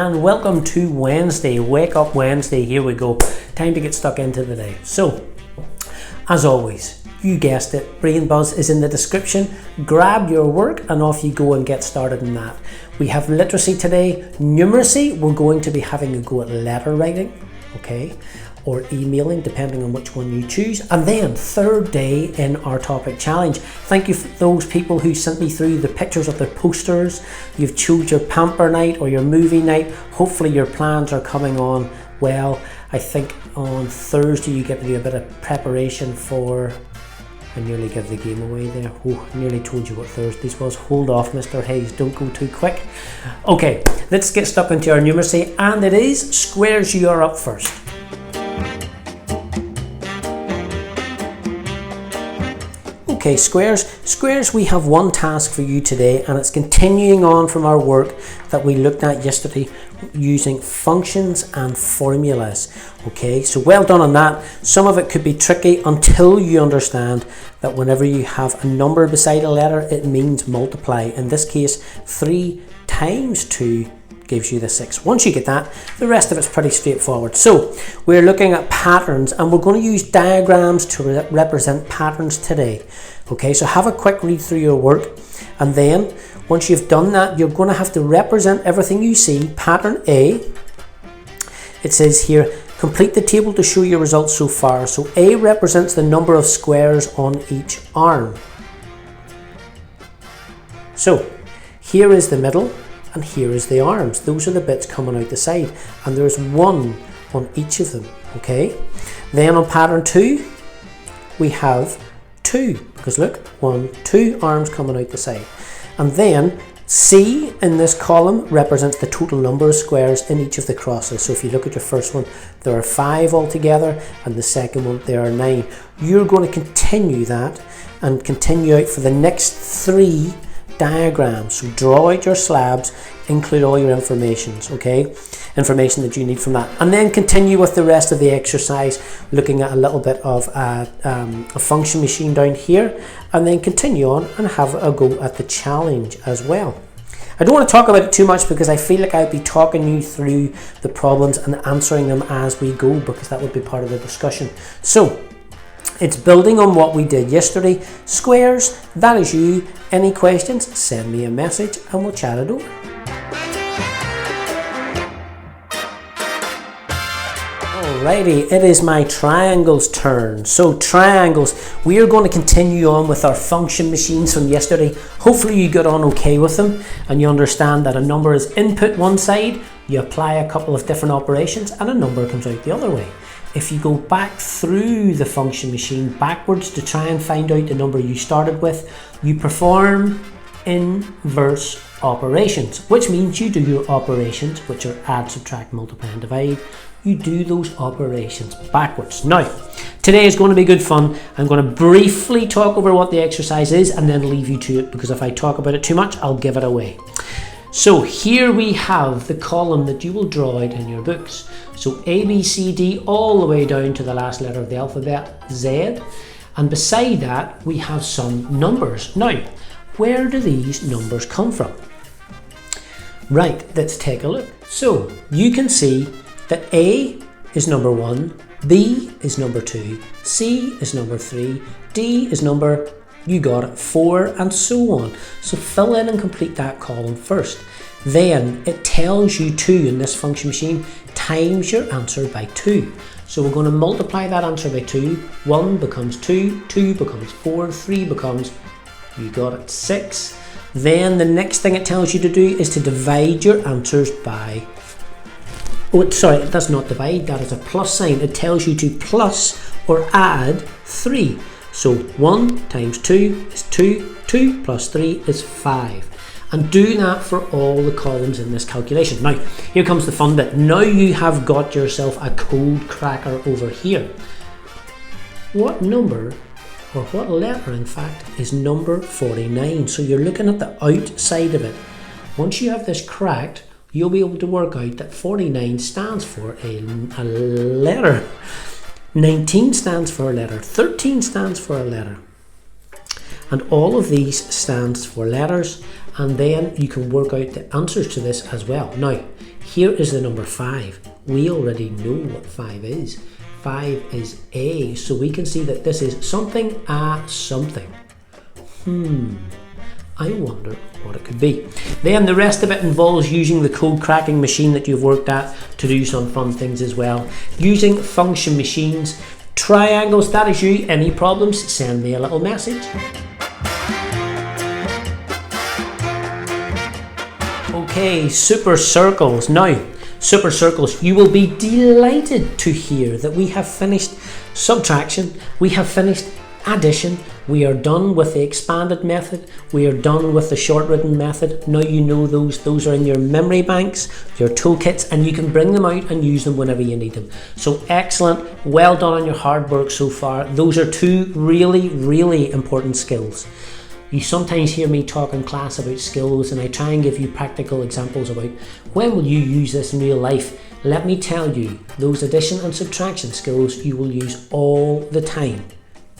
and welcome to Wednesday. Wake up Wednesday, here we go. Time to get stuck into the day. So, as always, you guessed it, Brain Buzz is in the description. Grab your work and off you go and get started in that. We have literacy today, numeracy. We're going to be having a go at letter writing, okay, or emailing, depending on which one you choose. And then third day in our topic challenge. Thank you for those people who sent me through the pictures of their posters. You've chose your pamper night or your movie night. Hopefully your plans are coming on well. I think on Thursday you get to do a bit of preparation for, I nearly gave the game away there. Oh, I nearly told you what Thursday's was. Hold off, Mr. Hayes, don't go too quick. Okay, let's get stuck into our numeracy, and it is squares. You are up first. Okay, squares, we have one task for you today, and it's continuing on from our work that we looked at yesterday using functions and formulas. Okay, so well done on that. Some of it could be tricky until you understand that whenever you have a number beside a letter, it means multiply. In this case, 3 times 2 gives you the 6. Once you get that, the rest of it's pretty straightforward. So we're looking at patterns, and we're going to use diagrams to represent patterns today. Okay, so have a quick read through your work, and then once you've done that, you're going to have to represent everything you see. Pattern A, it says here, complete the table to show your results so far. So A represents the number of squares on each arm. So here is the middle, and here is the arms. Those are the bits coming out the side, and there's 1 on each of them. Okay, then on pattern 2 we have 2, because look, 1, 2 arms coming out the side. And then C in this column represents the total number of squares in each of the crosses. So if you look at your first one, there are 5 altogether, and the second one there are 9. You're going to continue that and continue out for the next 3 diagrams. So draw out your slabs, include all your informations, okay, information that you need from that, and then continue with the rest of the exercise, looking at a little bit of a function machine down here, and then continue on and have a go at the challenge as well. I don't want to talk about it too much because I feel like I'd be talking you through the problems and answering them as we go, because that would be part of the discussion. So it's building on what we did yesterday. Squares, that is you. Any questions, send me a message and we'll chat it over. Alrighty, it is my triangles turn. So triangles, we are going to continue on with our function machines from yesterday. Hopefully you got on okay with them and you understand that a number is input one side, you apply a couple of different operations, and a number comes out the other way. If you go back through the function machine backwards to try and find out the number you started with, you perform inverse operations, which means you do your operations, which are add, subtract, multiply and divide. You do those operations backwards. Now, today is going to be good fun. I'm going to briefly talk over what the exercise is and then leave you to it, because if I talk about it too much, I'll give it away. So here we have the column that you will draw out in your books. So A, B, C, D, all the way down to the last letter of the alphabet, Z. And beside that, we have some numbers. Now, where do these numbers come from? Right, let's take a look. So you can see that A is number 1, B is number 2, C is number 3, D is number, you got it, 4, and so on. So fill in and complete that column first. Then it tells you 2 in this function machine times your answer by 2. So we're going to multiply that answer by 2. 1 becomes 2, 2 becomes 4, 3 becomes, you got it, 6. Then the next thing it tells you to do is to divide your answers by, oh sorry, it does not divide, that is a plus sign. It tells you to plus or add 3. So 1 times 2 is 2, 2 plus 3 is 5. And do that for all the columns in this calculation. Now, here comes the fun bit. Now you have got yourself a code cracker over here. What number, or what letter in fact, is number 49? So you're looking at the outside of it. Once you have this cracked, you'll be able to work out that 49 stands for a letter. 19 stands for a letter. 13 stands for a letter. And all of these stands for letters, and then you can work out the answers to this as well. Now, Here is the number 5. We already know what 5 is. 5 is A, so we can see that this is something, something. I wonder what it could be. Then the rest of it involves using the code cracking machine that you've worked at to do some fun things as well. Using function machines. Triangles, that is you. Any problems, send me a little message. Okay, super circles. Now, super circles, you will be delighted to hear that we have finished subtraction, we have finished addition, we are done with the expanded method, we are done with the short written method. Now you know those are in your memory banks, your toolkits, and you can bring them out and use them whenever you need them. So excellent, well done on your hard work so far. Those are two really important skills. You sometimes hear me talk in class about skills, and I try and give you practical examples about when will you use this in real life. Let me tell you, those addition and subtraction skills you will use all the time.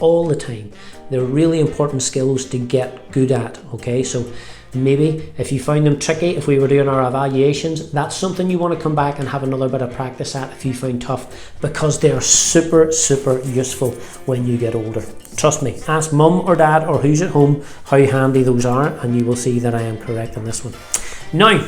All the time. They're really important skills to get good at, okay? So maybe if you find them tricky, if we were doing our evaluations, that's something you want to come back and have another bit of practice at if you find tough, because they are super useful when you get older. Trust me, ask mum or dad or who's at home how handy those are, and you will see that I am correct on this one. Now,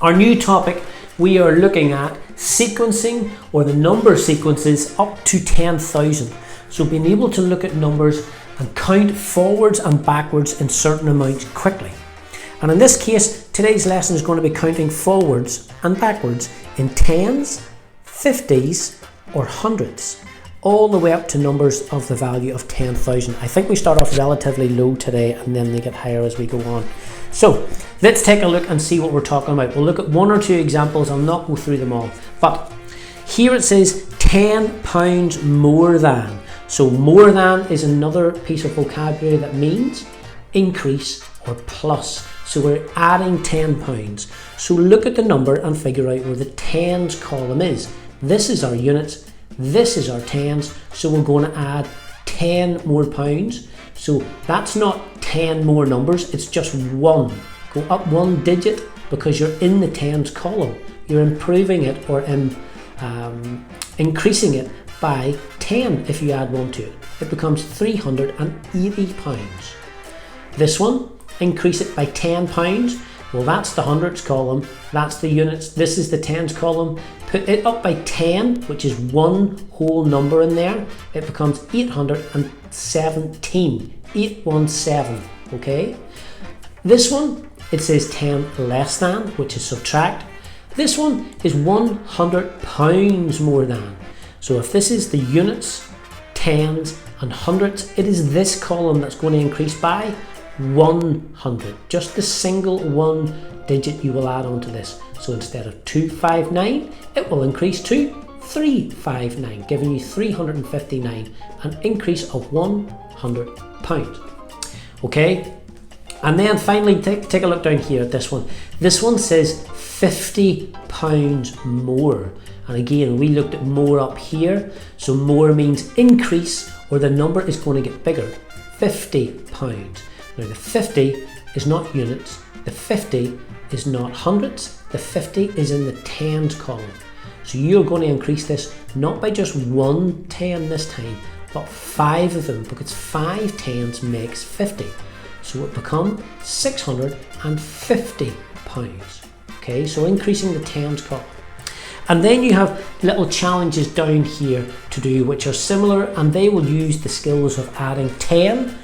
our new topic, we are looking at sequencing, or the number sequences up to 10,000. So being able to look at numbers and count forwards and backwards in certain amounts quickly. And in this case, today's lesson is going to be counting forwards and backwards in tens, 50s or hundreds, all the way up to numbers of the value of 10,000. I think we start off relatively low today and then they get higher as we go on. So let's take a look and see what we're talking about. We'll look at one or two examples. I'll not go through them all, but here it says 10 pounds more than. So more than is another piece of vocabulary that means increase or plus. So we're adding 10 pounds. So look at the number and figure out where the tens column is. This is our units, this is our tens, so we're going to add 10 more pounds. So that's not 10 more numbers, it's just one. Go up one digit because you're in the tens column. You're improving it or increasing it by 10 if you add 1 to it. It becomes 380 pounds. This one, increase it by 10 pounds. Well, that's the hundreds column, that's the units, this is the tens column. Put it up by 10, which is one whole number in there. It becomes 817, 817, okay? This one, it says 10 less than, which is subtract. This one is 100 pounds more than. So if this is the units, tens and hundreds, it is this column that's going to increase by 100. Just the single one digit you will add onto this. So instead of 259, it will increase to 359, giving you 359, an increase of 100 pounds. Okay, and then finally take a look down here at this one. This one says 50 pounds more. And again, we looked at more up here. So more means increase, or the number is going to get bigger. 50 pounds. Now the 50 is not units. The 50 is not hundreds. The 50 is in the tens column. So you're going to increase this not by just one 10 this time, but 5 of them, because 5 tens makes 50. So it becomes 650 pounds. Okay, so increasing the tens column. And then you have little challenges down here to do, which are similar, and they will use the skills of adding 10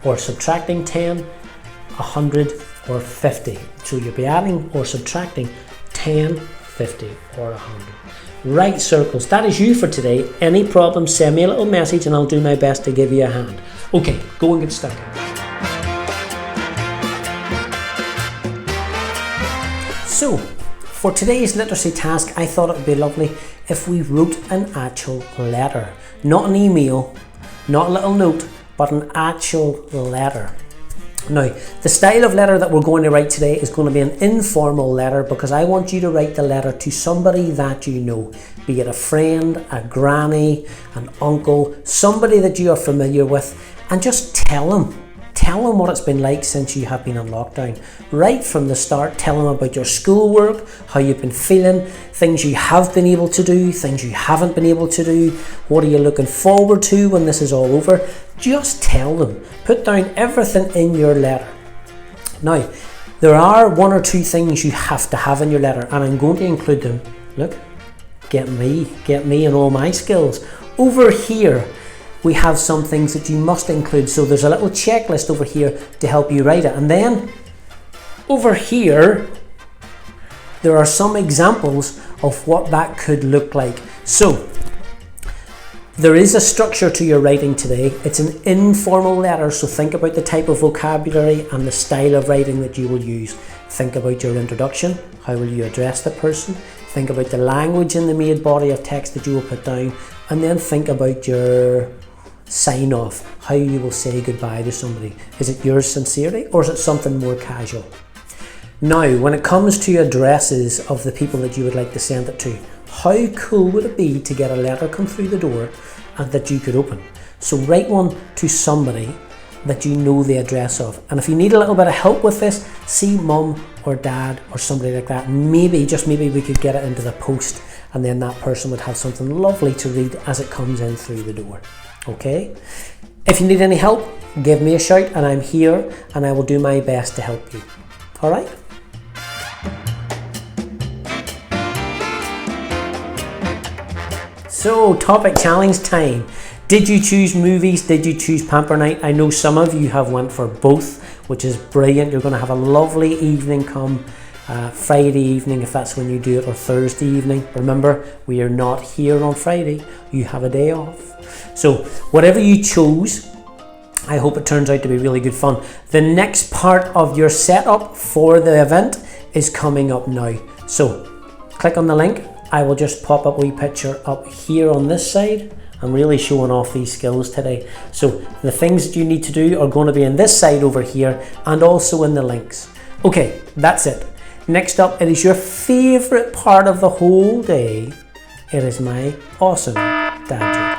or subtracting 10, 100 or 50. So you'll be adding or subtracting 10, 50 or 100. Right, circles, that is you for today. Any problems, send me a little message and I'll do my best to give you a hand. Okay, go and get stuck. So, for today's literacy task, I thought it would be lovely if we wrote an actual letter. Not an email, not a little note, but an actual letter. Now, the style of letter that we're going to write today is going to be an informal letter, because I want you to write the letter to somebody that you know, be it a friend, a granny, an uncle, somebody that you are familiar with, and just tell them tell them what it's been like since you have been on lockdown. Right from the start, tell them about your schoolwork, how you've been feeling, things you have been able to do, things you haven't been able to do, what are you looking forward to when this is all over. Just tell them. Put down everything in your letter. Now, there are one or two things you have to have in your letter, and I'm going to include them. Look, get me and all my skills. Over here, we have some things that you must include. So there's a little checklist over here to help you write it. And then over here, there are some examples of what that could look like. So there is a structure to your writing today. It's an informal letter, so think about the type of vocabulary and the style of writing that you will use. Think about your introduction. How will you address the person? Think about the language in the main body of text that you will put down. And then think about your sign off, how you will say goodbye to somebody. Is it yours sincerely, or is it something more casual? Now, when it comes to addresses of the people that you would like to send it to, how cool would it be to get a letter come through the door and that you could open? So write one to somebody that you know the address of. And if you need a little bit of help with this, see mum or dad or somebody like that. Maybe, just maybe, we could get it into the post, and then that person would have something lovely to read as it comes in through the door. Okay? If you need any help, give me a shout, and I'm here and I will do my best to help you. All right? So, topic challenge time. Did you choose movies? Did you choose Pamper Night? I know some of you have went for both, which is brilliant. You're going to have a lovely evening come Friday evening, if that's when you do it, or Thursday evening. Remember, we are not here on Friday. You have a day off. So, whatever you chose, I hope it turns out to be really good fun. The next part of your setup for the event is coming up now. So, click on the link. I will just pop up a wee picture up here on this side. I'm really showing off these skills today. So the things that you need to do are going to be in this side over here, and also in the links. Okay, that's it. Next up, it is your favorite part of the whole day. It is my awesome dad joke.